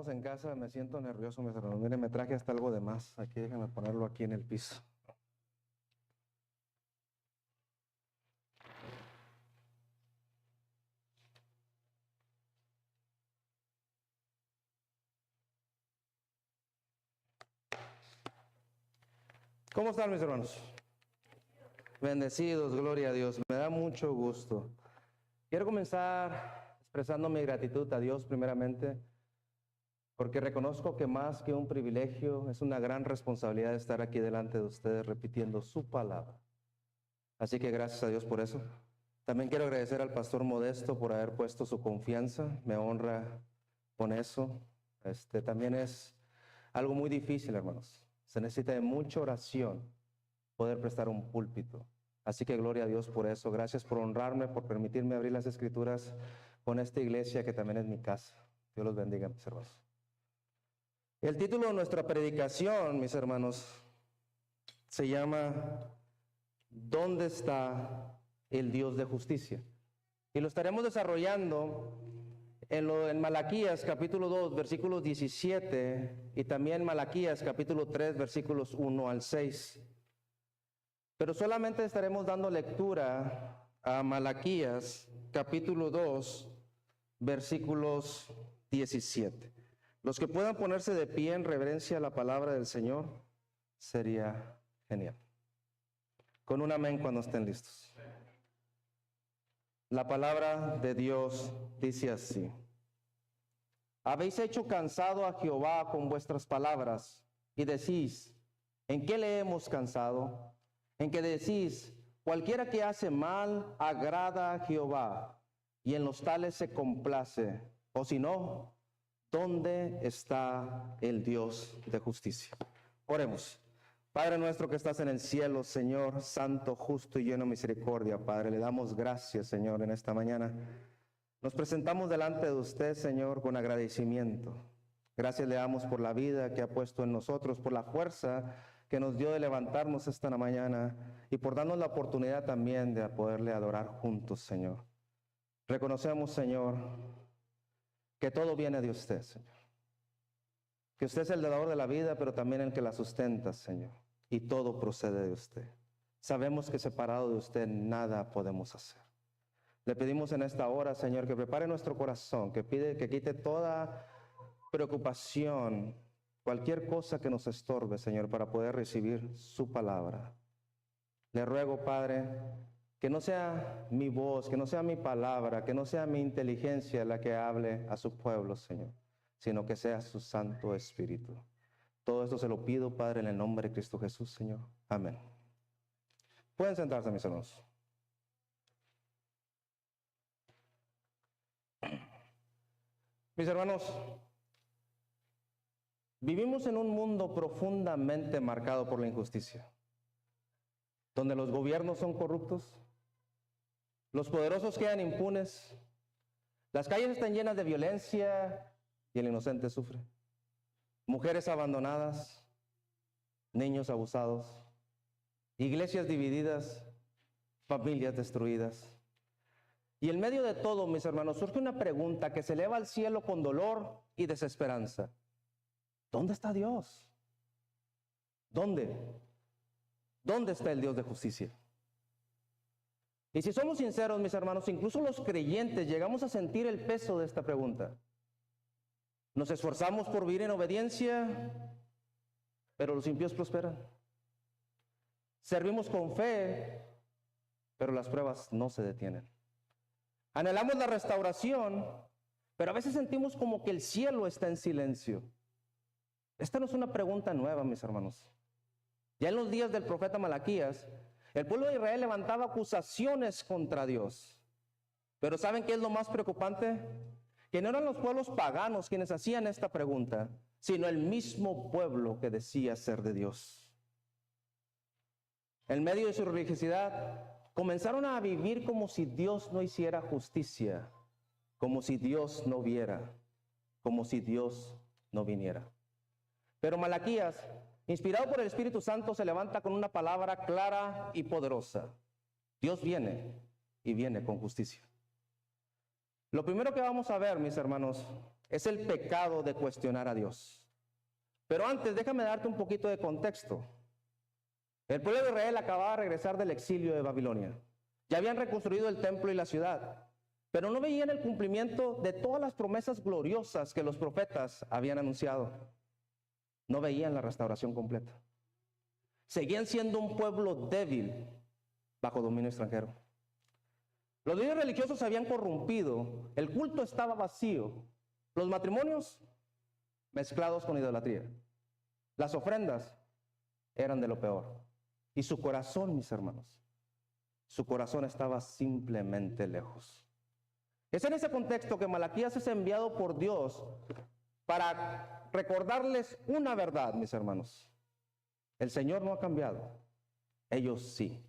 en casa, me siento nervioso, mis hermanos. Miren, me traje hasta algo de más. Aquí déjenme ponerlo aquí en el piso. ¿Cómo están, mis hermanos? Bendecidos, gloria a Dios. Me da mucho gusto. Quiero comenzar expresando mi gratitud a Dios primeramente, porque reconozco que más que un privilegio, es una gran responsabilidad estar aquí delante de ustedes repitiendo su palabra. Así que gracias a Dios por eso. También quiero agradecer al pastor Modesto por haber puesto su confianza. Me honra con eso. También es algo muy difícil, hermanos. Se necesita de mucha oración poder prestar un púlpito. Así que gloria a Dios por eso. Gracias por honrarme, por permitirme abrir las escrituras con esta iglesia que también es mi casa. Dios los bendiga, mis hermanos. El título de nuestra predicación, mis hermanos, se llama ¿Dónde está el Dios de justicia? Y lo estaremos desarrollando en Malaquías capítulo 2, versículos 17 y también Malaquías capítulo 3, versículos 1 al 6. Pero solamente estaremos dando lectura a Malaquías capítulo 2, versículos 17. Los que puedan ponerse de pie en reverencia a la palabra del Señor, sería genial. Con un amén cuando estén listos. La palabra de Dios dice así: habéis hecho cansado a Jehová con vuestras palabras, y decís, ¿en qué le hemos cansado? En que decís, cualquiera que hace mal agrada a Jehová, y en los tales se complace. O si no, ¿dónde está el Dios de justicia? Oremos. Padre nuestro que estás en el cielo, Señor, santo, justo y lleno de misericordia, Padre, le damos gracias, Señor, en esta mañana. Nos presentamos delante de usted, Señor, con agradecimiento. Gracias le damos por la vida que ha puesto en nosotros, por la fuerza que nos dio de levantarnos esta mañana y por darnos la oportunidad también de poderle adorar juntos, Señor. Reconocemos, Señor, que todo viene de usted, Señor. Que usted es el dador de la vida, pero también el que la sustenta, Señor. Y todo procede de usted. Sabemos que separado de usted nada podemos hacer. Le pedimos en esta hora, Señor, que prepare nuestro corazón, que quite toda preocupación, cualquier cosa que nos estorbe, Señor, para poder recibir su palabra. Le ruego, Padre, que no sea mi voz, que no sea mi palabra, que no sea mi inteligencia la que hable a su pueblo, Señor, sino que sea su Santo Espíritu. Todo esto se lo pido, Padre, en el nombre de Cristo Jesús, Señor. Amén. Pueden sentarse, mis hermanos. Mis hermanos, vivimos en un mundo profundamente marcado por la injusticia, donde los gobiernos son corruptos, los poderosos quedan impunes, las calles están llenas de violencia y el inocente sufre. Mujeres abandonadas, niños abusados, iglesias divididas, familias destruidas. Y en medio de todo, mis hermanos, surge una pregunta que se eleva al cielo con dolor y desesperanza. ¿Dónde está Dios? ¿Dónde? ¿Dónde está el Dios de justicia? Y si somos sinceros, mis hermanos, incluso los creyentes llegamos a sentir el peso de esta pregunta. Nos esforzamos por vivir en obediencia, pero los impíos prosperan. Servimos con fe, pero las pruebas no se detienen. Anhelamos la restauración, pero a veces sentimos como que el cielo está en silencio. Esta no es una pregunta nueva, mis hermanos. Ya en los días del profeta Malaquías, el pueblo de Israel levantaba acusaciones contra Dios. Pero ¿saben qué es lo más preocupante? Que no eran los pueblos paganos quienes hacían esta pregunta, sino el mismo pueblo que decía ser de Dios. En medio de su religiosidad, comenzaron a vivir como si Dios no hiciera justicia, como si Dios no viera, como si Dios no viniera. Pero Malaquías, inspirado por el Espíritu Santo, se levanta con una palabra clara y poderosa. Dios viene y viene con justicia. Lo primero que vamos a ver, mis hermanos, es el pecado de cuestionar a Dios. Pero antes, déjame darte un poquito de contexto. El pueblo de Israel acababa de regresar del exilio de Babilonia. Ya habían reconstruido el templo y la ciudad, pero no veían el cumplimiento de todas las promesas gloriosas que los profetas habían anunciado. No veían la restauración completa. Seguían siendo un pueblo débil bajo dominio extranjero. Los líderes religiosos se habían corrompido, el culto estaba vacío, los matrimonios mezclados con idolatría, las ofrendas eran de lo peor. Y su corazón, mis hermanos, su corazón estaba simplemente lejos. Es en ese contexto que Malaquías es enviado por Dios para recordarles una verdad, mis hermanos. El Señor no ha cambiado, ellos sí.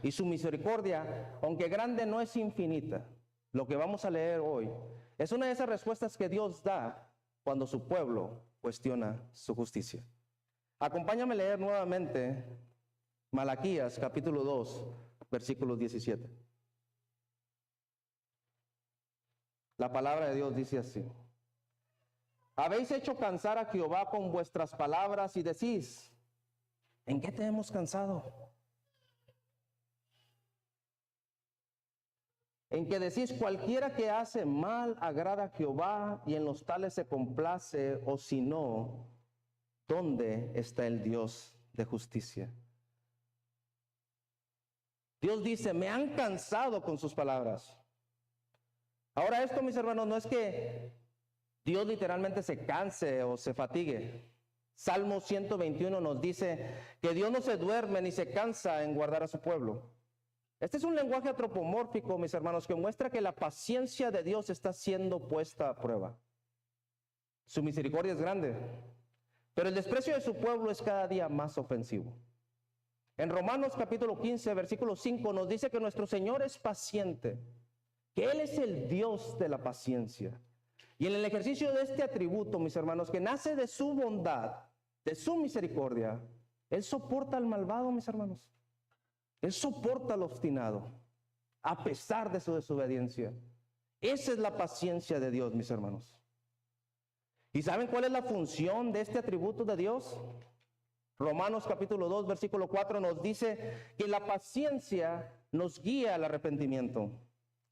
Y su misericordia, aunque grande, no es infinita. Lo que vamos a leer hoy es una de esas respuestas que Dios da cuando su pueblo cuestiona su justicia. Acompáñame a leer nuevamente Malaquías capítulo 2, versículo 17. La palabra de Dios dice así: habéis hecho cansar a Jehová con vuestras palabras y decís, ¿en qué te hemos cansado? En que decís, cualquiera que hace mal agrada a Jehová y en los tales se complace, o si no, ¿dónde está el Dios de justicia? Dios dice, me han cansado con sus palabras. Ahora esto, mis hermanos, no es que Dios literalmente se canse o se fatigue. Salmo 121 nos dice que Dios no se duerme ni se cansa en guardar a su pueblo. Este es un lenguaje antropomórfico, mis hermanos, que muestra que la paciencia de Dios está siendo puesta a prueba. Su misericordia es grande, pero el desprecio de su pueblo es cada día más ofensivo. En Romanos capítulo 15, versículo 5 nos dice que nuestro Señor es paciente, que Él es el Dios de la paciencia. Y en el ejercicio de este atributo, mis hermanos, que nace de su bondad, de su misericordia, Él soporta al malvado, mis hermanos. Él soporta al obstinado, a pesar de su desobediencia. Esa es la paciencia de Dios, mis hermanos. ¿Y saben cuál es la función de este atributo de Dios? Romanos capítulo 2, versículo 4 nos dice que la paciencia nos guía al arrepentimiento.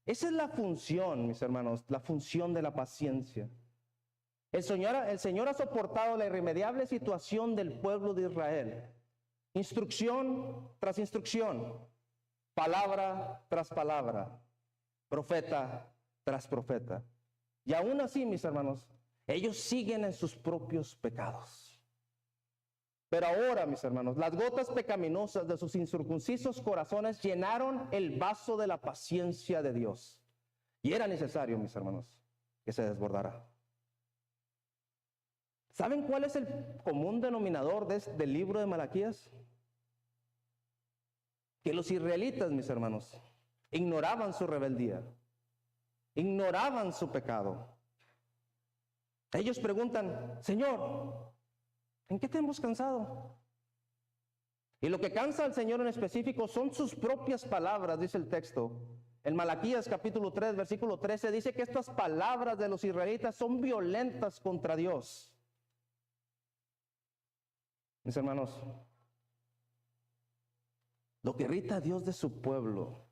Esa es la función, mis hermanos, la función de la paciencia. El Señor ha soportado la irremediable situación del pueblo de Israel. Instrucción tras instrucción, palabra tras palabra, profeta tras profeta. Y aún así, mis hermanos, ellos siguen en sus propios pecados. Pero ahora, mis hermanos, las gotas pecaminosas de sus incircuncisos corazones llenaron el vaso de la paciencia de Dios. Y era necesario, mis hermanos, que se desbordara. ¿Saben cuál es el común denominador del libro de Malaquías? Que los israelitas, mis hermanos, ignoraban su rebeldía, ignoraban su pecado. Ellos preguntan, Señor, ¿en qué te hemos cansado? Y lo que cansa al Señor en específico son sus propias palabras, dice el texto. En Malaquías capítulo 3, versículo 13, dice que estas palabras de los israelitas son violentas contra Dios. Mis hermanos, lo que irrita a Dios de su pueblo,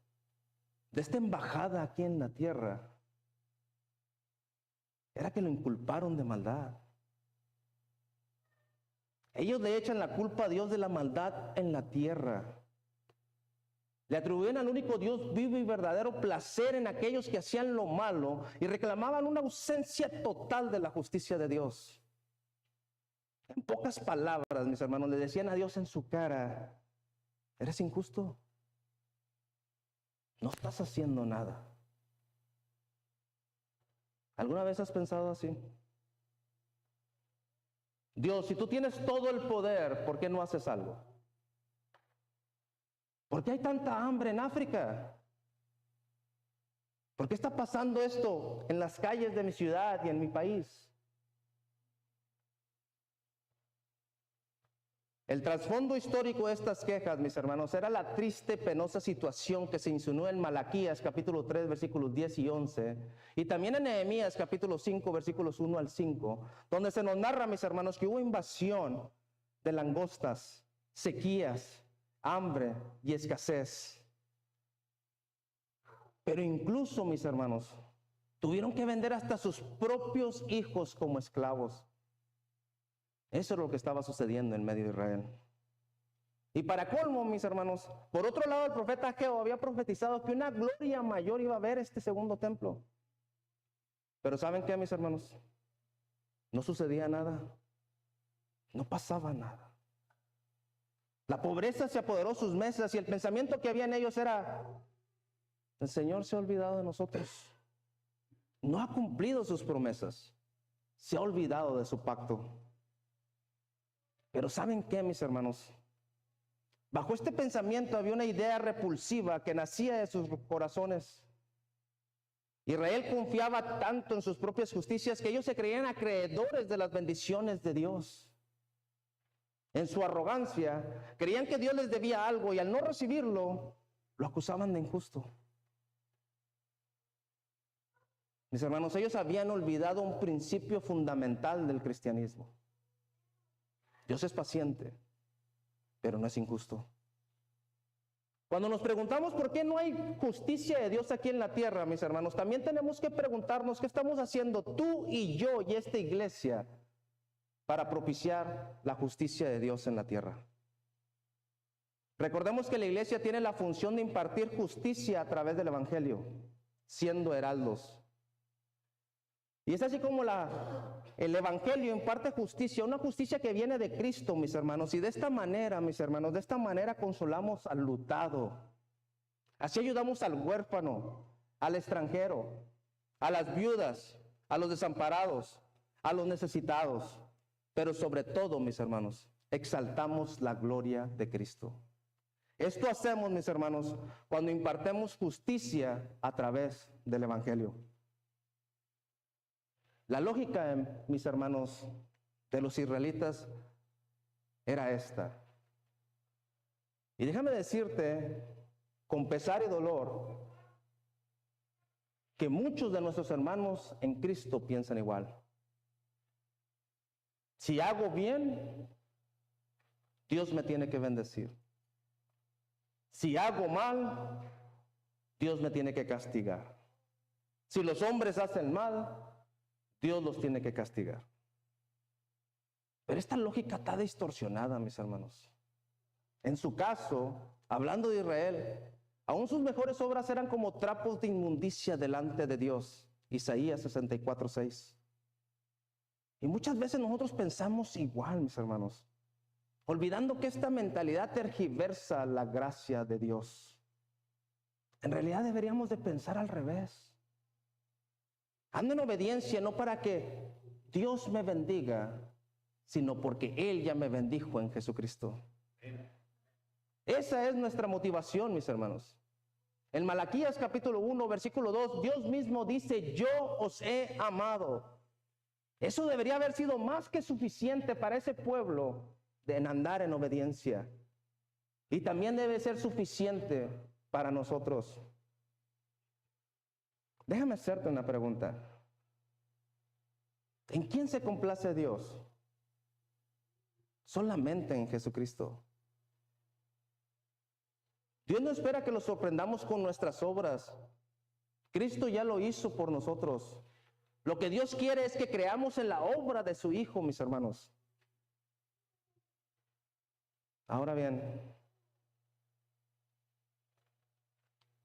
de esta embajada aquí en la tierra, era que lo inculparon de maldad. Ellos le echan la culpa a Dios de la maldad en la tierra. Le atribuían al único Dios vivo y verdadero placer en aquellos que hacían lo malo y reclamaban una ausencia total de la justicia de Dios. En pocas palabras, mis hermanos, le decían a Dios en su cara, ¿eres injusto? No estás haciendo nada. ¿Alguna vez has pensado así? Dios, si tú tienes todo el poder, ¿por qué no haces algo? ¿Por qué hay tanta hambre en África? ¿Por qué está pasando esto en las calles de mi ciudad y en mi país? El trasfondo histórico de estas quejas, mis hermanos, era la triste, penosa situación que se insinuó en Malaquías capítulo 3, versículos 10 y 11, y también en Nehemías capítulo 5, versículos 1 al 5, donde se nos narra, mis hermanos, que hubo invasión de langostas, sequías, hambre y escasez. Pero incluso, mis hermanos, tuvieron que vender hasta sus propios hijos como esclavos. Eso es lo que estaba sucediendo en medio de Israel. Y para colmo, mis hermanos, por otro lado, el profeta Ageo había profetizado que una gloria mayor iba a haber este segundo templo. Pero ¿saben qué, mis hermanos? No sucedía nada. No pasaba nada. La pobreza se apoderó de sus mesas y el pensamiento que había en ellos era: el Señor se ha olvidado de nosotros. No ha cumplido sus promesas. Se ha olvidado de su pacto. Pero ¿saben qué, mis hermanos? Bajo este pensamiento había una idea repulsiva que nacía de sus corazones. Israel confiaba tanto en sus propias justicias que ellos se creían acreedores de las bendiciones de Dios. En su arrogancia, creían que Dios les debía algo y al no recibirlo, lo acusaban de injusto. Mis hermanos, ellos habían olvidado un principio fundamental del cristianismo. Dios es paciente, pero no es injusto. Cuando nos preguntamos por qué no hay justicia de Dios aquí en la tierra, mis hermanos, también tenemos que preguntarnos qué estamos haciendo tú y yo y esta iglesia para propiciar la justicia de Dios en la tierra. Recordemos que la iglesia tiene la función de impartir justicia a través del evangelio, siendo heraldos. Y es así como el evangelio imparte justicia, una justicia que viene de Cristo, mis hermanos. Y de esta manera, mis hermanos, de esta manera consolamos al lutado. Así ayudamos al huérfano, al extranjero, a las viudas, a los desamparados, a los necesitados. Pero sobre todo, mis hermanos, exaltamos la gloria de Cristo. Esto hacemos, mis hermanos, cuando impartimos justicia a través del evangelio. La lógica, mis hermanos, de los israelitas era esta. Y déjame decirte, con pesar y dolor, que muchos de nuestros hermanos en Cristo piensan igual. Si hago bien, Dios me tiene que bendecir. Si hago mal, Dios me tiene que castigar. Si los hombres hacen mal, Dios los tiene que castigar. Pero esta lógica está distorsionada, mis hermanos. En su caso, hablando de Israel, aún sus mejores obras eran como trapos de inmundicia delante de Dios. Isaías 64:6. Y muchas veces nosotros pensamos igual, mis hermanos, olvidando que esta mentalidad tergiversa la gracia de Dios. En realidad deberíamos de pensar al revés. Ando en obediencia no para que Dios me bendiga, sino porque Él ya me bendijo en Jesucristo. Esa es nuestra motivación, mis hermanos. En Malaquías capítulo 1, versículo 2, Dios mismo dice: yo os he amado. Eso debería haber sido más que suficiente para ese pueblo en andar en obediencia. Y también debe ser suficiente para nosotros. Déjame hacerte una pregunta. ¿En quién se complace Dios? Solamente en Jesucristo. Dios no espera que lo sorprendamos con nuestras obras. Cristo ya lo hizo por nosotros. Lo que Dios quiere es que creamos en la obra de su Hijo, mis hermanos. Ahora bien,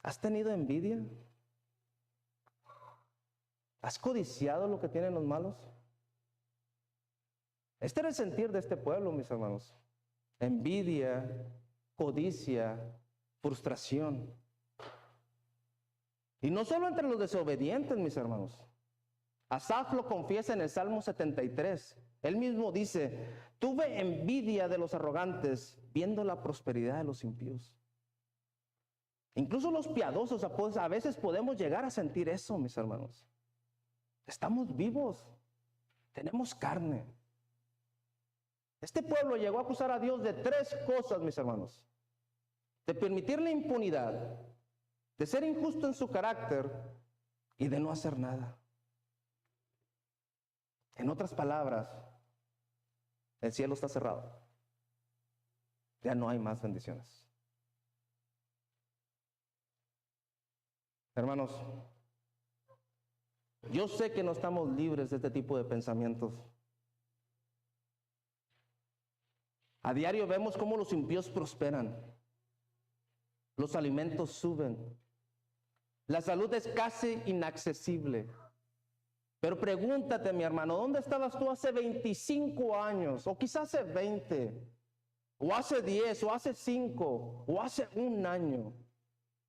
¿has tenido envidia? ¿Has codiciado lo que tienen los malos? Este era el sentir de este pueblo, mis hermanos. Envidia, codicia, frustración. Y no solo entre los desobedientes, mis hermanos. Asaf lo confiesa en el Salmo 73. Él mismo dice: tuve envidia de los arrogantes, viendo la prosperidad de los impíos. Incluso los piadosos a veces podemos llegar a sentir eso, mis hermanos. Estamos vivos, tenemos carne. Este pueblo llegó a acusar a Dios de 3 cosas, mis hermanos: de permitirle impunidad, de ser injusto en su carácter y de no hacer nada. En otras palabras, el cielo está cerrado. Ya no hay más bendiciones. Hermanos, yo sé que no estamos libres de este tipo de pensamientos. A diario vemos cómo los impíos prosperan, los alimentos suben, la salud es casi inaccesible. Pero pregúntate, mi hermano, ¿dónde estabas tú hace 25 años? O quizás hace 20, o hace 10, o hace 5, o hace 1 año.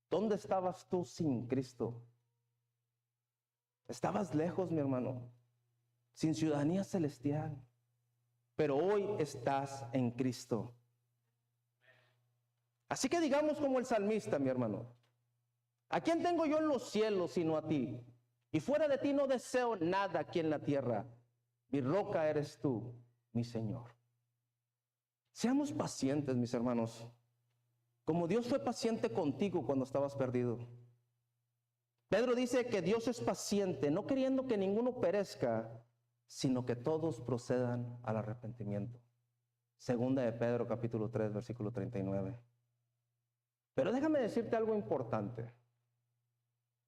¿Dónde estabas tú sin Cristo? Estabas lejos, mi hermano, sin ciudadanía celestial. Pero hoy estás en Cristo. Así que digamos como el salmista, mi hermano: ¿a quién tengo yo en los cielos sino a ti? Y fuera de ti no deseo nada aquí en la tierra. Mi roca eres tú, mi Señor. Seamos pacientes, mis hermanos, como Dios fue paciente contigo cuando estabas perdido. Pedro dice que Dios es paciente, no queriendo que ninguno perezca, sino que todos procedan al arrepentimiento. Segunda de Pedro, capítulo 3, versículo 39. Pero déjame decirte algo importante.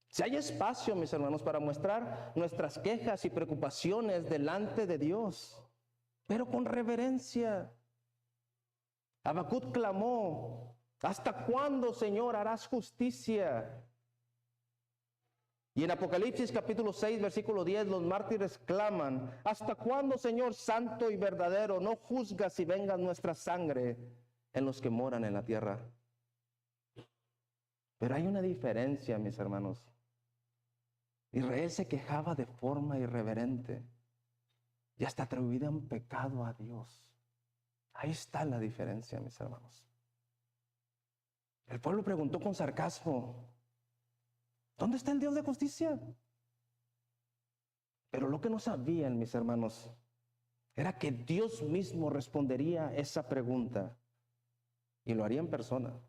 Si hay espacio, mis hermanos, para mostrar nuestras quejas y preocupaciones delante de Dios, pero con reverencia. Habacuc clamó: ¿hasta cuándo, Señor, harás justicia? Y en Apocalipsis capítulo 6, versículo 10, los mártires claman: ¿hasta cuándo, Señor santo y verdadero, no juzgas y venga nuestra sangre en los que moran en la tierra? Pero hay una diferencia, mis hermanos. Israel se quejaba de forma irreverente y hasta atribuían pecado a Dios. Ahí está la diferencia, mis hermanos. El pueblo preguntó con sarcasmo: ¿dónde está el Dios de justicia? Pero lo que no sabían, mis hermanos, era que Dios mismo respondería esa pregunta, y lo haría en persona.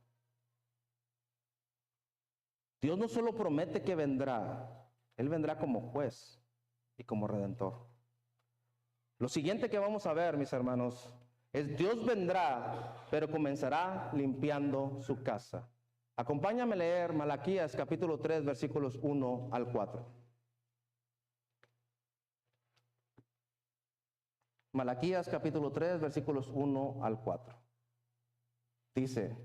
Dios no solo promete que vendrá, Él vendrá como juez y como redentor. Lo siguiente que vamos a ver, mis hermanos, es: Dios vendrá, pero comenzará limpiando su casa. Acompáñame a leer Malaquías capítulo 3, versículos 1 al 4. Malaquías capítulo 3, versículos 1 al 4. Dice: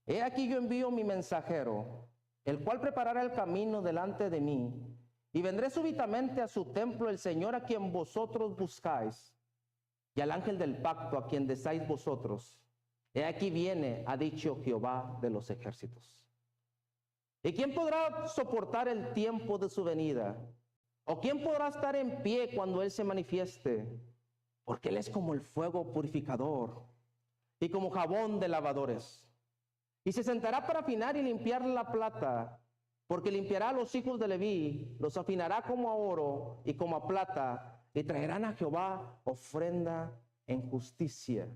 he aquí yo envío mi mensajero, el cual preparará el camino delante de mí, y vendré súbitamente a su templo el Señor a quien vosotros buscáis, y al ángel del pacto a quien deseáis vosotros. He aquí viene, ha dicho Jehová de los ejércitos. ¿Y quién podrá soportar el tiempo de su venida? ¿O quién podrá estar en pie cuando Él se manifieste? Porque Él es como el fuego purificador y como jabón de lavadores. Y se sentará para afinar y limpiar la plata, porque limpiará a los hijos de Leví, los afinará como a oro y como a plata, y traerán a Jehová ofrenda en justicia.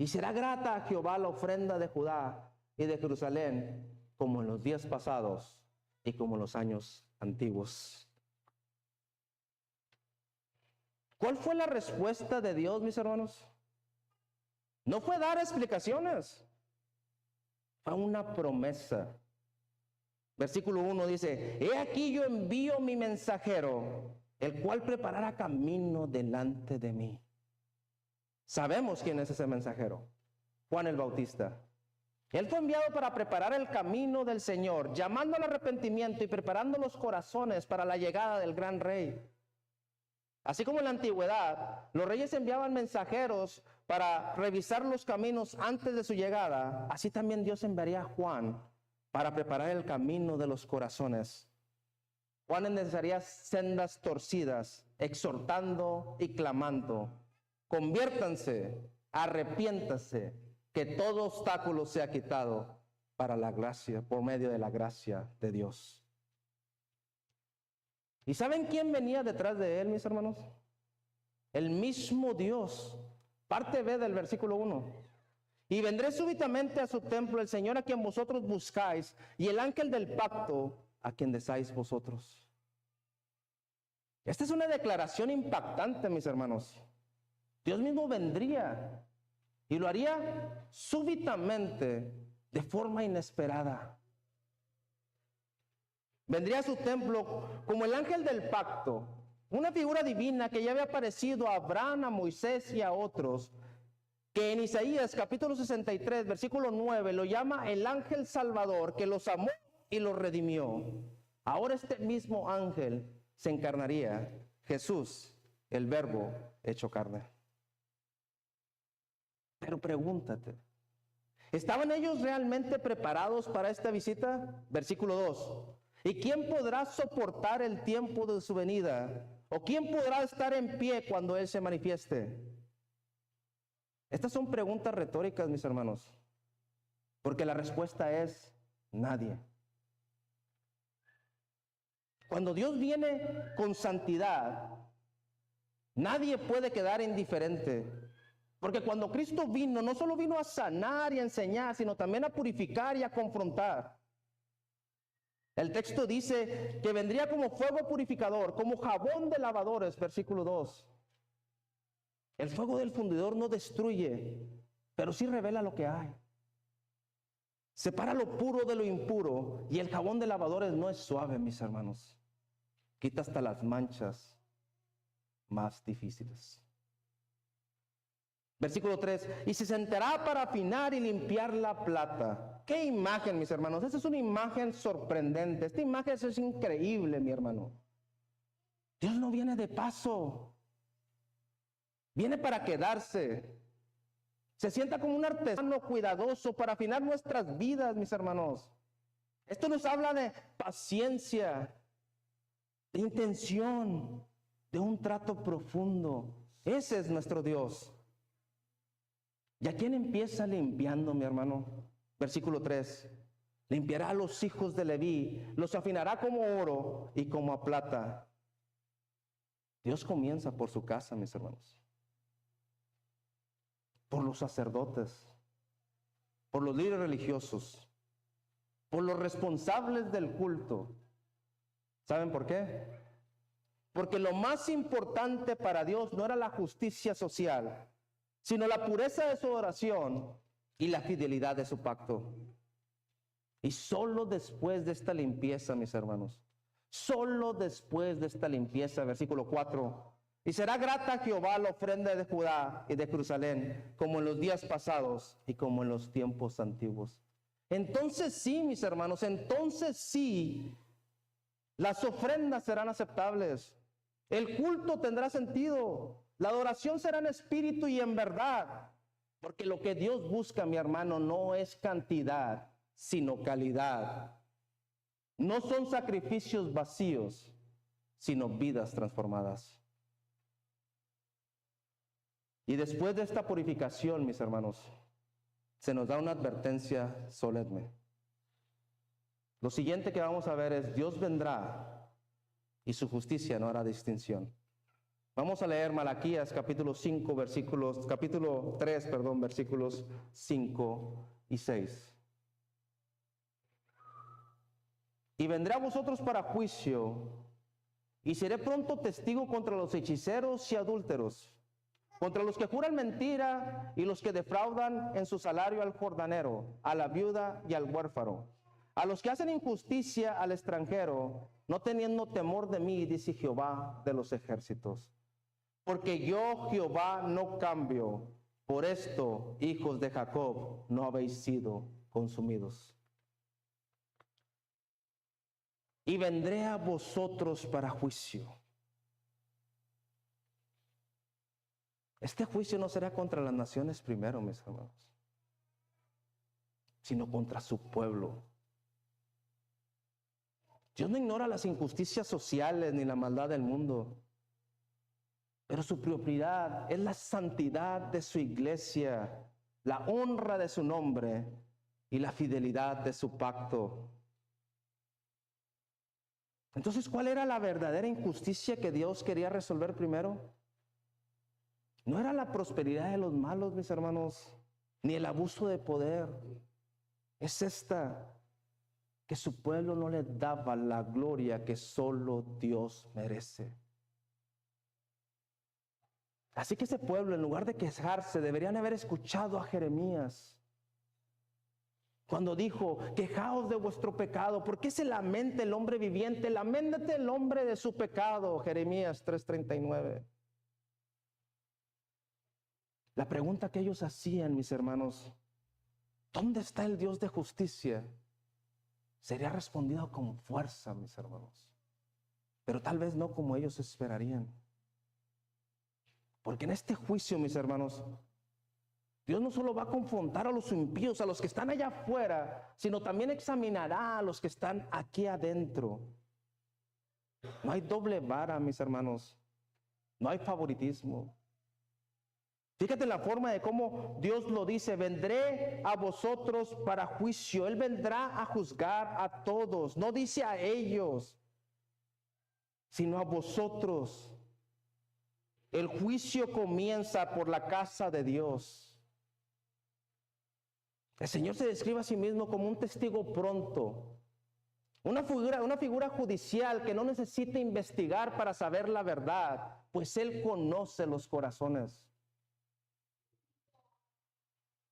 Y será grata a Jehová la ofrenda de Judá y de Jerusalén, como en los días pasados y como en los años antiguos. ¿Cuál fue la respuesta de Dios, mis hermanos? No fue dar explicaciones, fue una promesa. Versículo 1 dice: he aquí yo envío mi mensajero, el cual preparará camino delante de mí. Sabemos quién es ese mensajero: Juan el Bautista. Él fue enviado para preparar el camino del Señor, llamando al arrepentimiento y preparando los corazones para la llegada del gran rey. Así como en la antigüedad, los reyes enviaban mensajeros para revisar los caminos antes de su llegada, así también Dios enviaría a Juan para preparar el camino de los corazones. Juan enderezaría sendas torcidas, exhortando y clamando: conviértanse, arrepiéntanse, que todo obstáculo sea quitado para la gracia, por medio de la gracia de Dios. ¿Y saben quién venía detrás de él, mis hermanos? El mismo Dios Parte B del versículo 1. Y vendré súbitamente a su templo el Señor a quien vosotros buscáis, y el ángel del pacto a quien deseáis vosotros. Esta es una declaración impactante, mis hermanos. Dios mismo vendría y lo haría súbitamente, de forma inesperada. Vendría a su templo como el ángel del pacto, una figura divina que ya había aparecido a Abraham, a Moisés y a otros, que en Isaías capítulo 63, versículo 9, lo llama el ángel salvador, que los amó y los redimió. Ahora este mismo ángel se encarnaría, Jesús, el verbo hecho carne. Pero pregúntate, ¿estaban ellos realmente preparados para esta visita? Versículo 2. ¿Y quién podrá soportar el tiempo de su venida? ¿O quién podrá estar en pie cuando Él se manifieste? Estas son preguntas retóricas, mis hermanos, porque la respuesta es nadie. Cuando Dios viene con santidad, nadie puede quedar indiferente. Porque cuando Cristo vino, no solo vino a sanar y a enseñar, sino también a purificar y a confrontar. El texto dice que vendría como fuego purificador, como jabón de lavadores, versículo 2. El fuego del fundidor no destruye, pero sí revela lo que hay. Separa lo puro de lo impuro, y el jabón de lavadores no es suave, mis hermanos. Quita hasta las manchas más difíciles. Versículo 3, y se sentará para afinar y limpiar la plata. ¿Qué imagen, mis hermanos? Esta es una imagen sorprendente. Esta imagen es increíble, mi hermano. Dios no viene de paso. Viene para quedarse. Se sienta como un artesano cuidadoso para afinar nuestras vidas, mis hermanos. Esto nos habla de paciencia, de intención, de un trato profundo. Ese es nuestro Dios. ¿Y a quién empieza limpiando, mi hermano? Versículo 3. Limpiará a los hijos de Leví, los afinará como oro y como a plata. Dios comienza por su casa, mis hermanos. Por los sacerdotes, por los líderes religiosos, por los responsables del culto. ¿Saben por qué? Porque lo más importante para Dios no era la justicia social, sino la pureza de su oración y la fidelidad de su pacto. Y solo después de esta limpieza, mis hermanos, solo después de esta limpieza, versículo 4, y será grata a Jehová la ofrenda de Judá y de Jerusalén, como en los días pasados y como en los tiempos antiguos. Entonces sí, mis hermanos, entonces sí, las ofrendas serán aceptables, el culto tendrá sentido, la adoración será en espíritu y en verdad, porque lo que Dios busca, mi hermano, no es cantidad, sino calidad. No son sacrificios vacíos, sino vidas transformadas. Y después de esta purificación, mis hermanos, se nos da una advertencia solemne. Lo siguiente que vamos a ver es: Dios vendrá y su justicia no hará distinción. Vamos a leer Malaquías capítulo 3, versículos 5 y 6. Y vendré a vosotros para juicio, y seré pronto testigo contra los hechiceros y adúlteros, contra los que juran mentira y los que defraudan en su salario al jordanero, a la viuda y al huérfano, a los que hacen injusticia al extranjero, no teniendo temor de mí, dice Jehová de los ejércitos. Porque yo, Jehová, no cambio. Por esto, hijos de Jacob, no habéis sido consumidos. Y vendré a vosotros para juicio. Este juicio no será contra las naciones primero, mis hermanos, sino contra su pueblo. Dios no ignora las injusticias sociales ni la maldad del mundo, pero su prioridad es la santidad de su iglesia, la honra de su nombre y la fidelidad de su pacto. Entonces, ¿cuál era la verdadera injusticia que Dios quería resolver primero? No era la prosperidad de los malos, mis hermanos, ni el abuso de poder. Es esta, que su pueblo no le daba la gloria que solo Dios merece. Así que ese pueblo, en lugar de quejarse, deberían haber escuchado a Jeremías cuando dijo: quejaos de vuestro pecado. ¿Por qué se lamenta el hombre viviente? Lamentate el hombre de su pecado. Jeremías 3:39. La pregunta que ellos hacían, mis hermanos, ¿dónde está el Dios de justicia?, sería respondido con fuerza, mis hermanos, pero tal vez no como ellos esperarían. Porque en este juicio, mis hermanos, Dios no solo va a confrontar a los impíos, a los que están allá afuera, sino también examinará a los que están aquí adentro. No hay doble vara, mis hermanos. No hay favoritismo. Fíjate la forma de cómo Dios lo dice: vendré a vosotros para juicio. Él vendrá a juzgar a todos. No dice a ellos, sino a vosotros. El juicio comienza por la casa de Dios. El Señor se describe a sí mismo como un testigo pronto. Una figura judicial que no necesita investigar para saber la verdad, pues Él conoce los corazones.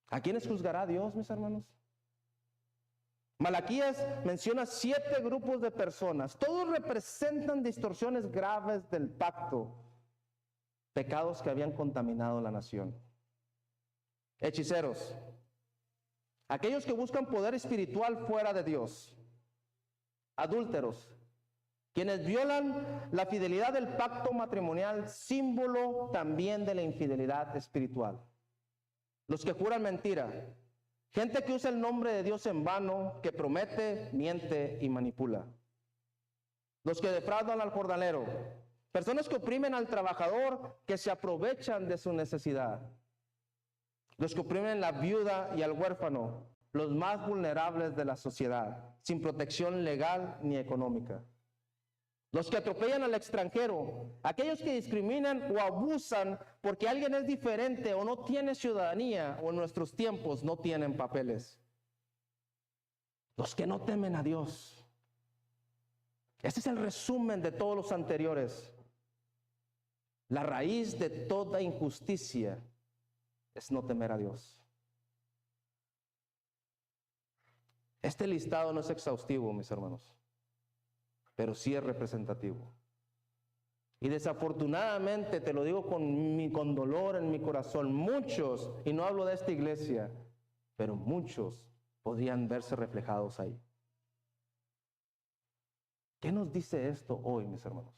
¿A quiénes juzgará Dios, mis hermanos? Malaquías menciona 7 grupos de personas. Todos representan distorsiones graves del pacto, pecados que habían contaminado la nación. Hechiceros, aquellos que buscan poder espiritual fuera de Dios. Adúlteros, quienes violan la fidelidad del pacto matrimonial, símbolo también de la infidelidad espiritual. Los que juran mentira, gente que usa el nombre de Dios en vano, que promete, miente y manipula. Los que defraudan al jornalero, personas que oprimen al trabajador, que se aprovechan de su necesidad. Los que oprimen a la viuda y al huérfano, los más vulnerables de la sociedad, sin protección legal ni económica. Los que atropellan al extranjero, aquellos que discriminan o abusan porque alguien es diferente o no tiene ciudadanía, o en nuestros tiempos no tienen papeles. Los que no temen a Dios. Este es el resumen de todos los anteriores. La raíz de toda injusticia es no temer a Dios. Este listado no es exhaustivo, mis hermanos, pero sí es representativo. Y desafortunadamente, te lo digo con dolor en mi corazón, muchos, y no hablo de esta iglesia, pero muchos podrían verse reflejados ahí. ¿Qué nos dice esto hoy, mis hermanos?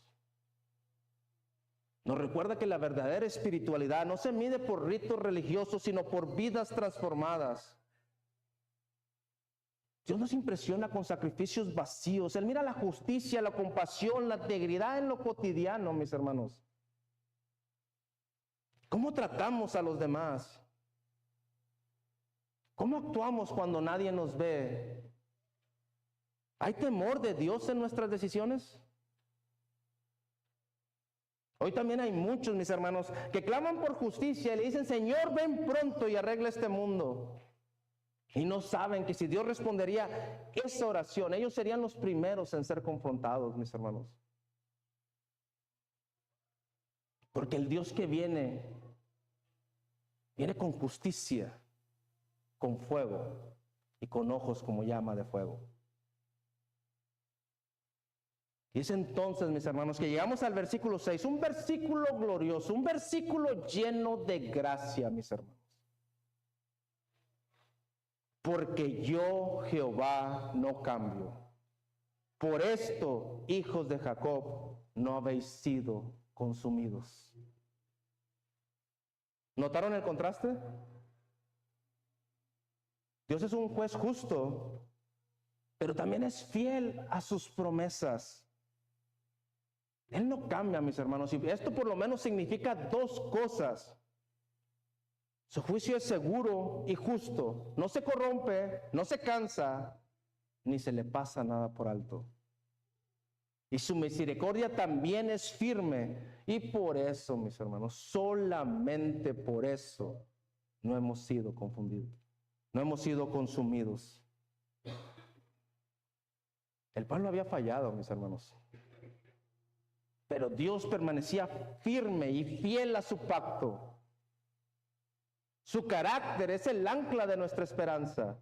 Nos recuerda que la verdadera espiritualidad no se mide por ritos religiosos, sino por vidas transformadas. Dios nos impresiona con sacrificios vacíos. Él mira la justicia, la compasión, la integridad en lo cotidiano, mis hermanos. ¿Cómo tratamos a los demás? ¿Cómo actuamos cuando nadie nos ve? ¿Hay temor de Dios en nuestras decisiones? Hoy también hay muchos, mis hermanos, que claman por justicia y le dicen: Señor, ven pronto y arregla este mundo. Y no saben que si Dios respondería esa oración, ellos serían los primeros en ser confrontados, mis hermanos. Porque el Dios que viene con justicia, con fuego y con ojos como llama de fuego. Y es entonces, mis hermanos, que llegamos al versículo 6, un versículo glorioso, un versículo lleno de gracia, mis hermanos. Porque yo, Jehová, no cambio. Por esto, hijos de Jacob, no habéis sido consumidos. ¿Notaron el contraste? Dios es un juez justo, pero también es fiel a sus promesas. Él no cambia, mis hermanos, y esto por lo menos significa 2 cosas. Su juicio es seguro y justo, no se corrompe, no se cansa, ni se le pasa nada por alto. y su misericordia también es firme. Y por eso, mis hermanos, solamente por eso no hemos sido confundidos, no hemos sido consumidos. El pueblo había fallado, mis hermanos, pero Dios permanecía firme y fiel a su pacto. Su carácter es el ancla de nuestra esperanza.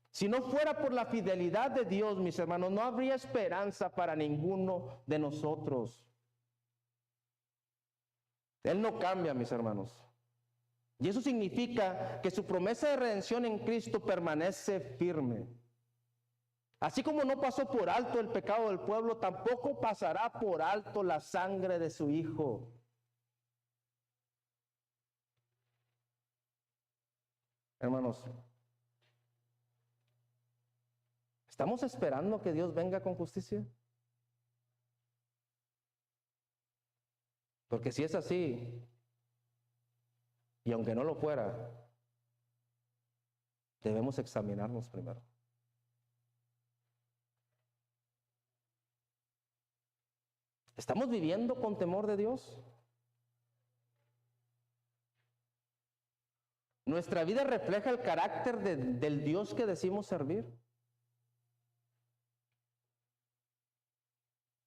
Si no fuera por la fidelidad de Dios, mis hermanos, no habría esperanza para ninguno de nosotros. Él no cambia, mis hermanos. Y eso significa que su promesa de redención en Cristo permanece firme. Así como no pasó por alto el pecado del pueblo, tampoco pasará por alto la sangre de su Hijo. Hermanos, ¿estamos esperando que Dios venga con justicia? Porque si es así, y aunque no lo fuera, debemos examinarnos primero. ¿Estamos viviendo con temor de Dios? ¿Nuestra vida refleja el carácter del Dios que decimos servir?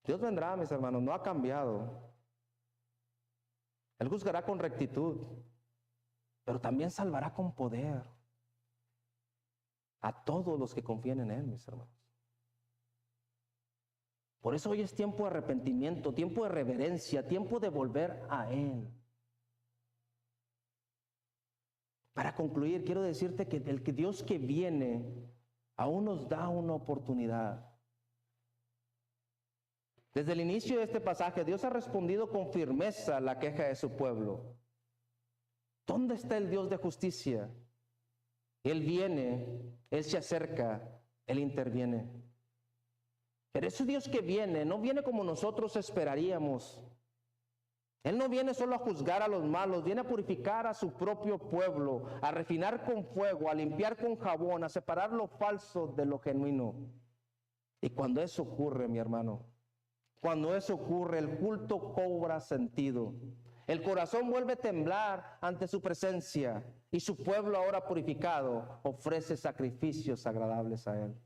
Dios vendrá, mis hermanos, no ha cambiado. Él juzgará con rectitud, pero también salvará con poder a todos los que confíen en Él, mis hermanos. Por eso hoy es tiempo de arrepentimiento, tiempo de reverencia, tiempo de volver a Él. Para concluir, quiero decirte que el Dios que viene aún nos da una oportunidad. Desde el inicio de este pasaje, Dios ha respondido con firmeza a la queja de su pueblo. ¿Dónde está el Dios de justicia? Él viene, Él se acerca, Él interviene. Pero ese Dios que viene, no viene como nosotros esperaríamos. Él no viene solo a juzgar a los malos, viene a purificar a su propio pueblo, a refinar con fuego, a limpiar con jabón, a separar lo falso de lo genuino. Y cuando eso ocurre, mi hermano, cuando eso ocurre, el culto cobra sentido. El corazón vuelve a temblar ante su presencia y su pueblo ahora purificado ofrece sacrificios agradables a Él.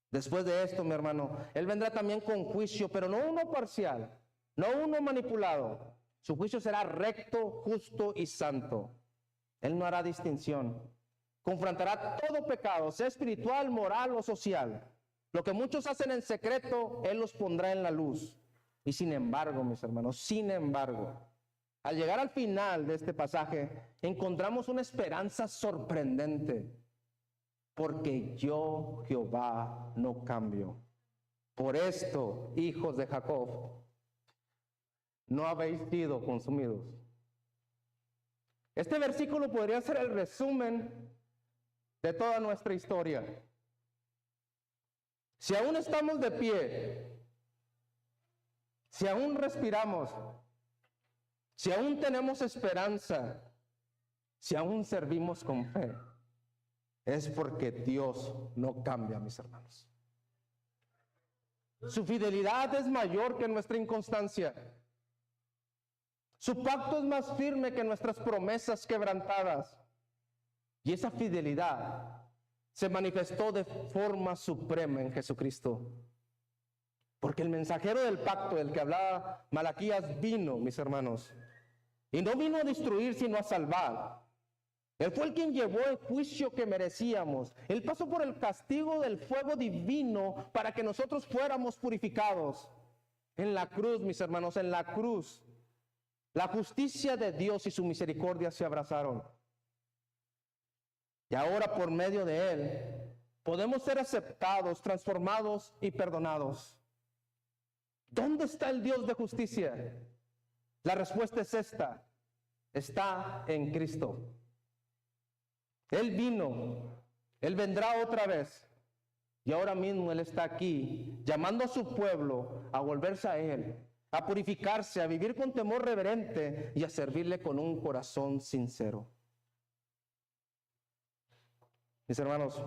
Después de esto, mi hermano, Él vendrá también con juicio, pero no uno parcial, no uno manipulado. Su juicio será recto, justo y santo. Él no hará distinción. Confrontará todo pecado, sea espiritual, moral o social. Lo que muchos hacen en secreto, Él los pondrá en la luz. Y sin embargo, mis hermanos, sin embargo, al llegar al final de este pasaje, encontramos una esperanza sorprendente. Porque yo, Jehová, no cambio. Por esto, hijos de Jacob, no habéis sido consumidos. Este versículo podría ser el resumen de toda nuestra historia. Si aún estamos de pie, si aún respiramos, si aún tenemos esperanza, si aún servimos con fe, es porque Dios no cambia, mis hermanos. Su fidelidad es mayor que nuestra inconstancia. Su pacto es más firme que nuestras promesas quebrantadas. Y esa fidelidad se manifestó de forma suprema en Jesucristo. Porque el mensajero del pacto del que hablaba Malaquías vino, mis hermanos, y no vino a destruir, sino a salvar. Él fue el quien llevó el juicio que merecíamos. Él pasó por el castigo del fuego divino para que nosotros fuéramos purificados. En la cruz, mis hermanos, en la cruz, la justicia de Dios y su misericordia se abrazaron. Y ahora por medio de Él podemos ser aceptados, transformados y perdonados. ¿Dónde está el Dios de justicia? La respuesta es esta: está en Cristo. Él vino, Él vendrá otra vez. Y ahora mismo Él está aquí, llamando a su pueblo a volverse a Él, a purificarse, a vivir con temor reverente y a servirle con un corazón sincero. Mis hermanos,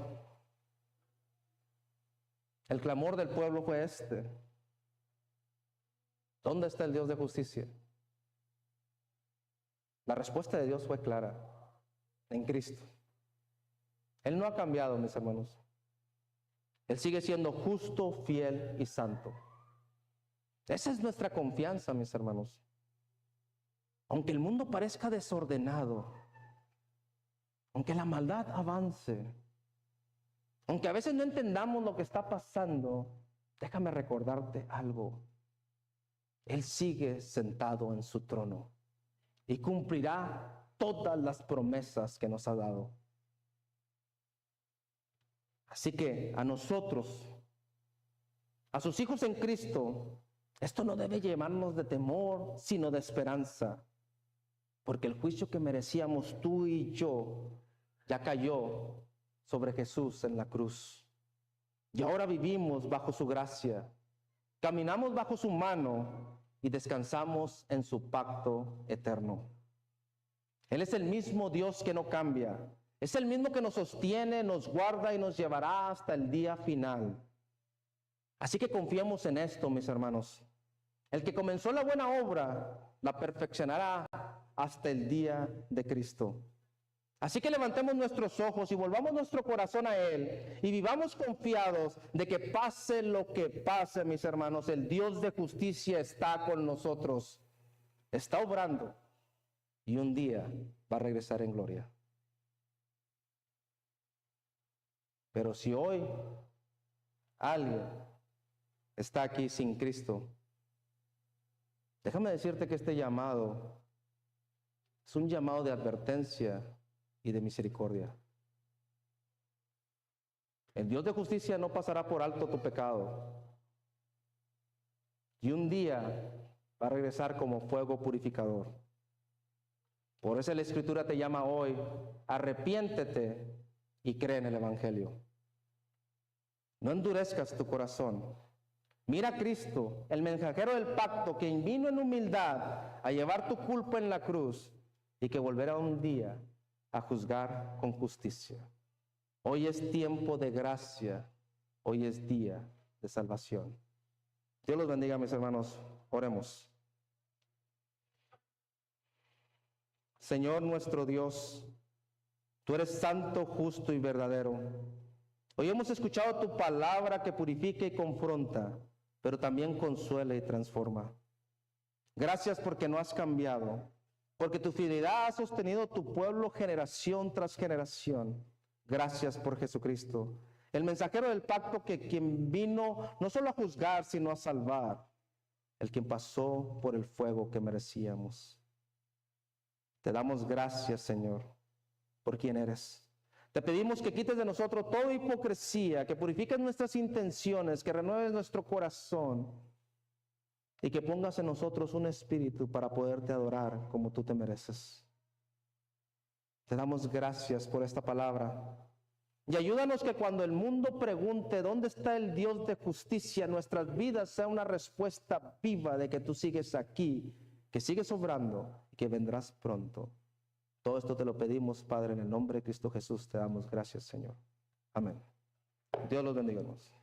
El clamor del pueblo fue este: ¿dónde está el Dios de justicia? La respuesta de Dios fue clara: en Cristo. Él no ha cambiado, mis hermanos. Él sigue siendo justo, fiel y santo. Esa es nuestra confianza, mis hermanos. Aunque el mundo parezca desordenado, aunque la maldad avance, aunque a veces no entendamos lo que está pasando, déjame recordarte algo. Él sigue sentado en su trono y cumplirá todas las promesas que nos ha dado. Así que a nosotros, a sus hijos en Cristo, esto no debe llevarnos de temor, sino de esperanza, porque el juicio que merecíamos tú y yo ya cayó sobre Jesús en la cruz. Y ahora vivimos bajo su gracia, caminamos bajo su mano y descansamos en su pacto eterno. Él es el mismo Dios que no cambia. Es el mismo que nos sostiene, nos guarda y nos llevará hasta el día final. Así que confiemos en esto, mis hermanos. El que comenzó la buena obra, la perfeccionará hasta el día de Cristo. Así que levantemos nuestros ojos y volvamos nuestro corazón a Él y vivamos confiados de que pase lo que pase, mis hermanos, el Dios de justicia está con nosotros. Está obrando y un día va a regresar en gloria. Pero si hoy alguien está aquí sin Cristo, déjame decirte que este llamado es un llamado de advertencia y de misericordia. El Dios de justicia no pasará por alto tu pecado. Y un día va a regresar como fuego purificador. Por eso la Escritura te llama hoy: arrepiéntete y cree en el Evangelio. No endurezcas tu corazón. Mira a Cristo, el mensajero del pacto, que vino en humildad a llevar tu culpa en la cruz y que volverá un día a juzgar con justicia. Hoy es tiempo de gracia, hoy es día de salvación. Dios los bendiga, mis hermanos. Oremos. Señor nuestro Dios, tú eres santo, justo y verdadero. Hoy hemos escuchado tu palabra que purifica y confronta, pero también consuela y transforma. Gracias porque no has cambiado, porque tu fidelidad ha sostenido tu pueblo generación tras generación. Gracias por Jesucristo, el mensajero del pacto, que quien vino no solo a juzgar, sino a salvar, el quien pasó por el fuego que merecíamos. Te damos gracias, Señor, por quien eres. Te pedimos que quites de nosotros toda hipocresía, que purifiques nuestras intenciones, que renueves nuestro corazón y que pongas en nosotros un espíritu para poderte adorar como tú te mereces. Te damos gracias por esta palabra y ayúdanos que cuando el mundo pregunte dónde está el Dios de justicia, nuestras vidas sea una respuesta viva de que tú sigues aquí, que sigues obrando y que vendrás pronto. Todo esto te lo pedimos, Padre, en el nombre de Cristo Jesús. Te damos gracias, Señor. Amén. Dios los bendiga, hermanos.